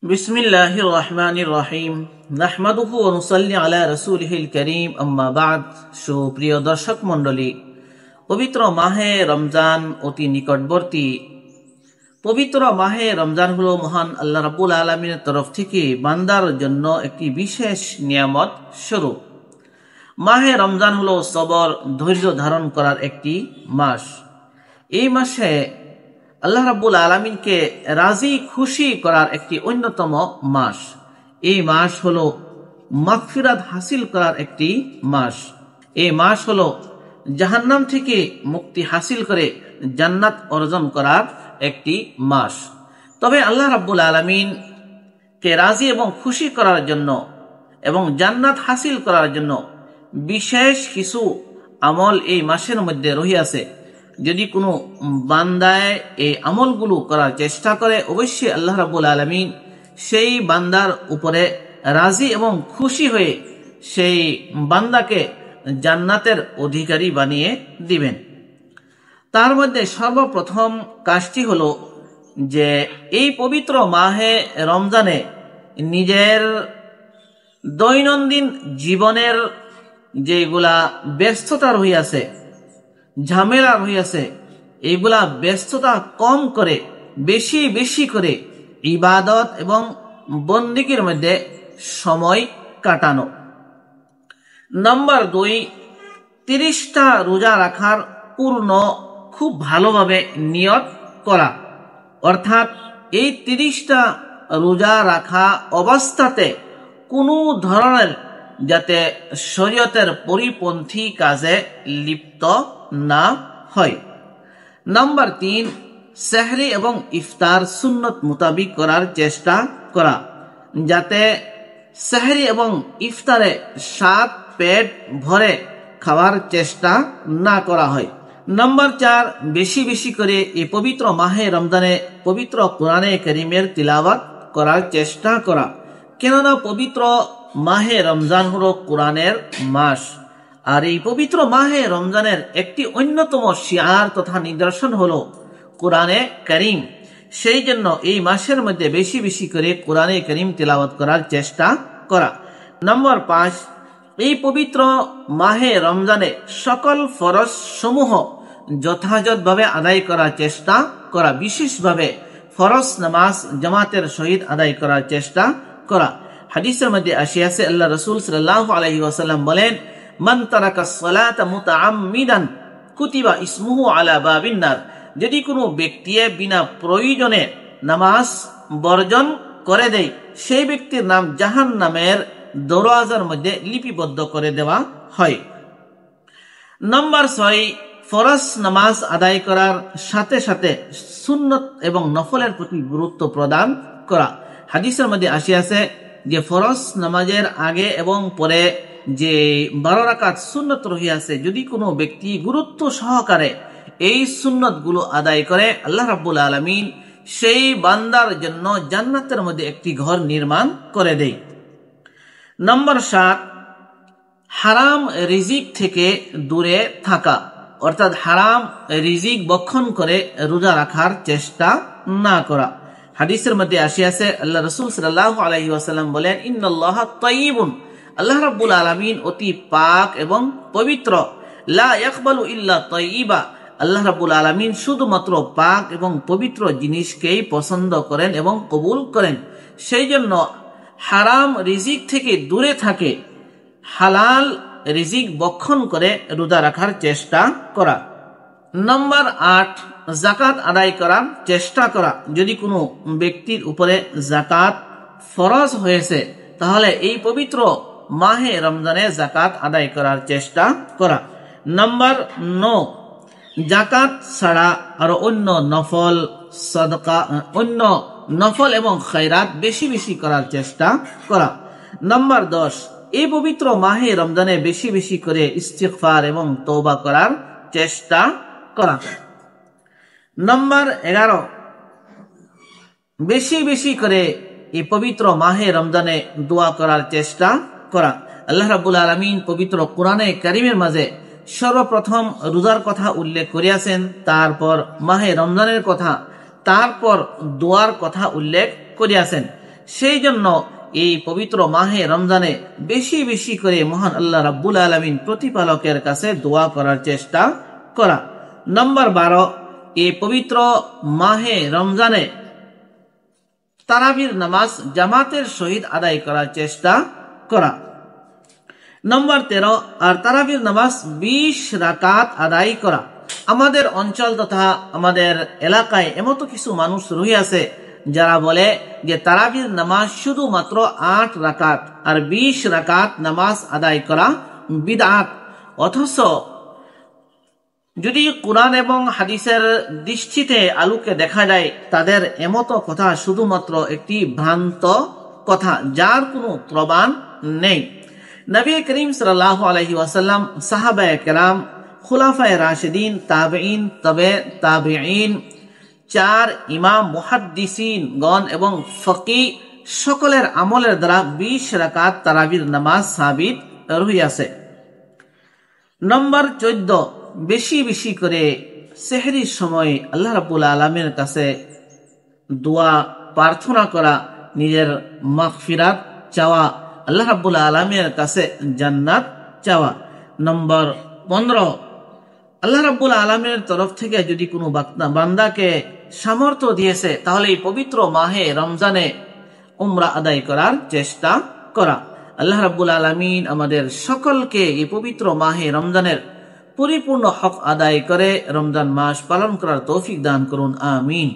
বিসমিল্লাহির রহমানির রহিম নাহমাদুহু ওয়া নুসাল্লি আলা রাসূলিহিল কারীম আম্মা বা'দ। সুপ্রিয় দর্শক মণ্ডলী, পবিত্র মাহে রমজান অতি নিকটবর্তী। পবিত্র মাহে রমজান হলো মহান আল্লাহ রাব্বুল আলামিনের তরফ থেকে বান্দার জন্য একটি বিশেষ নিয়ামত স্বরূপ। মাহে রমজান হলো সবর, ধৈর্য ধারণ করার একটি মাস। এই মাসে আল্লাহ রাব্বুল আলামিনকে রাজি খুশি করার একটি অন্যতম মাস। এই মাস হলো মাগফিরাত হাসিল করার একটি মাস। এই মাস হলো জাহান্নাম থেকে মুক্তি হাসিল করে জান্নাত অর্জন করার একটি মাস। তবে আল্লাহ রাব্বুল আলামিনকে রাজি এবং খুশি করার জন্য এবং জান্নাত হাসিল করার জন্য বিশেষ কিছু আমল এই মাসের মধ্যে রহিয়াছে। যদি কোনো বান্দায় এই আমলগুলো করার চেষ্টা করে, অবশ্যই আল্লাহ রাব্বুল আলামিন সেই বান্দার উপরে রাজি এবং খুশি হয়ে সেই বান্দাকে জান্নাতের অধিকারী বানিয়ে দিবেন। তার মধ্যে সর্বপ্রথম কাজটি হলো যে এই পবিত্র মাহে রমজানে নিজের দৈনন্দিন জীবনের যেগুলা ব্যস্ততা রহিয়াছে, ঝামেলা রহিয়াছে, এইগুলা ব্যস্ততা কম করে বেশি বেশি করে ইবাদত এবং বন্দেগীর মধ্যে সময় কাটানো। নাম্বার 2, 30টা রোজা রাখার পূর্ণ খুব ভালোভাবে নিয়ত করা। অর্থাৎ এই 30টা রোজা রাখা অবস্থাতে কোনো ধরনের যাতে শরীয়তের পরিপন্থী কাজে লিপ্ত না হয়। নাম্বার 3, সেহরি এবং ইফতার সুন্নত মোতাবিক করার চেষ্টা করা, যাতে সেহরি এবং ইফতারে 7 পেট ভরে খাওয়ার চেষ্টা না করা হয়। নাম্বার 4, বেশি বেশি করে এই পবিত্র মাহে রমজানে পবিত্র কোরআনে কারীমের তিলাওয়াত করার চেষ্টা করা। কেননা পবিত্র মাহে রমজান হলো কোরআনের মাস, আর এই পবিত্র মাহে রমজানের একটি অন্যতম শিয়ার তথা নিদর্শন হলো কোরআনে কারীম। সেই জন্য এই মাসের মধ্যে বেশি বেশি করে কোরআনে কারীম তিলাওয়াত করার চেষ্টা করা। নম্বর 5, এই পবিত্র মাহে রমজানে সকল ফরজ সমূহ যথাযথভাবে আদায় করার চেষ্টা করা, বিশেষভাবে ফরজ নামাজ জামাতের সহিত আদায় করার চেষ্টা করা। হাদিসের মধ্যে আসিয়াছে, আল্লাহ রাসূল সাল্লাল্লাহু আলাইহি ওয়াসাল্লাম বলেন, মান তারাকা সালাতা মুতাআম্মিদান কুতিবা ইসমুহু আলা বাবিন নার। যদি কোনো ব্যক্তি বিনা প্রয়োজনে নামাজ বর্জন করে দেয়, সেই ব্যক্তির নাম জাহান্নামের দরওয়াজার মধ্যে লিপিবদ্ধ করে দেওয়া হয়। নম্বর 6, ফরজ নামাজ আদায় করার সাথে সাথে সুন্নত এবং নফলের প্রতি গুরুত্ব প্রদান করা। হাদিসের মধ্যে আসিয়াছে যে ফরজ নামাজের আগে এবং পরে যে 12 রাকাত সুন্নত রহিয়াছে, যদি কোনো ব্যক্তি গুরুত্ব সহকারে এই সুন্নত গুলো আদায় করে, আল্লাহ রাব্বুল আলামিন সেই বান্দার জন্য জান্নাতের মধ্যে একটি ঘর নির্মাণ করে দেয়। নম্বর 7, হারাম রিজিক থেকে দূরে থাকা, অর্থাৎ হারাম রিজিক ভক্ষণ করে রোজা রাখার চেষ্টা না করা। হাদিসের মধ্যে আসিয়াছে, আল্লাহ রাসূল সাল্লাল্লাহু আলাইহি ওয়াসাল্লাম বলেন, ইন্নাল্লাহা তাইয়িবুন, আল্লাহ রাব্বুল আলামিন অতি পাক এবং পবিত্র। লা ইয়াকবালু ইল্লা তাইয়িবা, আল্লাহ রাব্বুল আলামিন শুধুমাত্র পাক এবং পবিত্র জিনিসকেই পছন্দ করেন এবং কবুল করেন। সেই জন্য হারাম রিজিক থেকে দূরে থাকে, হালাল রিজিক ভক্ষণ করে রোজা রাখার চেষ্টা করা। নম্বর 8, যাকাত আদায় করার চেষ্টা করা। যদি কোনো ব্যক্তির উপরে যাকাত ফরজ হয়েছে, তাহলে এই পবিত্র মাহে রমজানে যাকাত আদায় করার চেষ্টা করা। নম্বর 9, যাকাত ছাড়া আরো অন্য নফল সাদকা, অন্য নফল এবং খায়রাত বেশি বেশি করার চেষ্টা করা। নম্বর 10, এই পবিত্র মাহে রমজানে বেশি বেশি করে ইস্তিগফার এবং তওবা করার চেষ্টা করা। নম্বর 11, বেশি বেশি করে এই পবিত্র মাহে রমজানে দোয়া করার চেষ্টা করা। আল্লাহ রাব্বুল আলামিন পবিত্র কোরআনে কারীমের মাঝে সর্বপ্রথম রোজার কথা উল্লেখ করিয়াছেন, তারপর মাহে রমজানের কথা, তারপর দোয়ার কথা উল্লেখ করিয়াছেন। সেই জন্য এই পবিত্র মাহে রমজানে বেশি বেশি করে মহান আল্লাহ রাব্বুল আলামিন প্রতিপালকের কাছে দোয়া করার চেষ্টা করা। নম্বর 12, এই পবিত্র মাহে রমজানে তারাবির নামাজ জামাতের সহিত আদায় করার চেষ্টা করা। নম্বর 13, আর তারাবির নামাজ 20 রাকাত আদায় করা। আমাদের অঞ্চল তথা আমাদের এলাকায় এমতো কিছু মানুষ রহিয়াছে যারা বলে যে তারাবির নামাজ শুধুমাত্র 8 রাকাত আর 20 রাকাত নামাজ আদায় করা বিদআত। অথচ যদি কোরআন এবং হাদিসের দৃষ্টিতে আলোকে দেখা যায়, তাদের এমতো কথা শুধুমাত্র একটি ভ্রান্ত কথা, যার কোনো প্রমাণ নেই। নবী করিম সাল্লাল্লাহু আলাইহি ওয়াসাল্লাম, সাহাবায়ে কেরাম, খুলাফায়ে রাশিদিন, তাবেঈন, তবে তাবেঈন, 4 ইমাম মুহাদ্দিসিন গণ এবং ফকিহ সকলের আমলের দ্বারা 20 রাকাত তারাবির নামাজ সাবিত রহিয়াছে। নম্বর 14, বেশি বেশি করে সেহরির সময় আল্লাহ রাব্বুল আলামিনের কাছে দোয়া প্রার্থনা করা, নিজের মাগফিরাত চাওয়া, আল্লাহ রাব্বুল আলামিনের কাছে জান্নাত চাওয়া। নম্বর 15, আল্লাহ রাব্বুল আলামিনের তরফ থেকে যদি কোনো বান্দাকে সামর্থ্য দিয়েছে তাহলে এই পবিত্র মাহে রমজানে উমরা আদায় করার চেষ্টা করা। আল্লাহ রাব্বুল আলামিন আমাদের সকলকে এই পবিত্র মাহে রমজানের পরিপূর্ণ হক আদায় করে রমজান মাস পালন করার তৌফিক দান করুন, আমিন।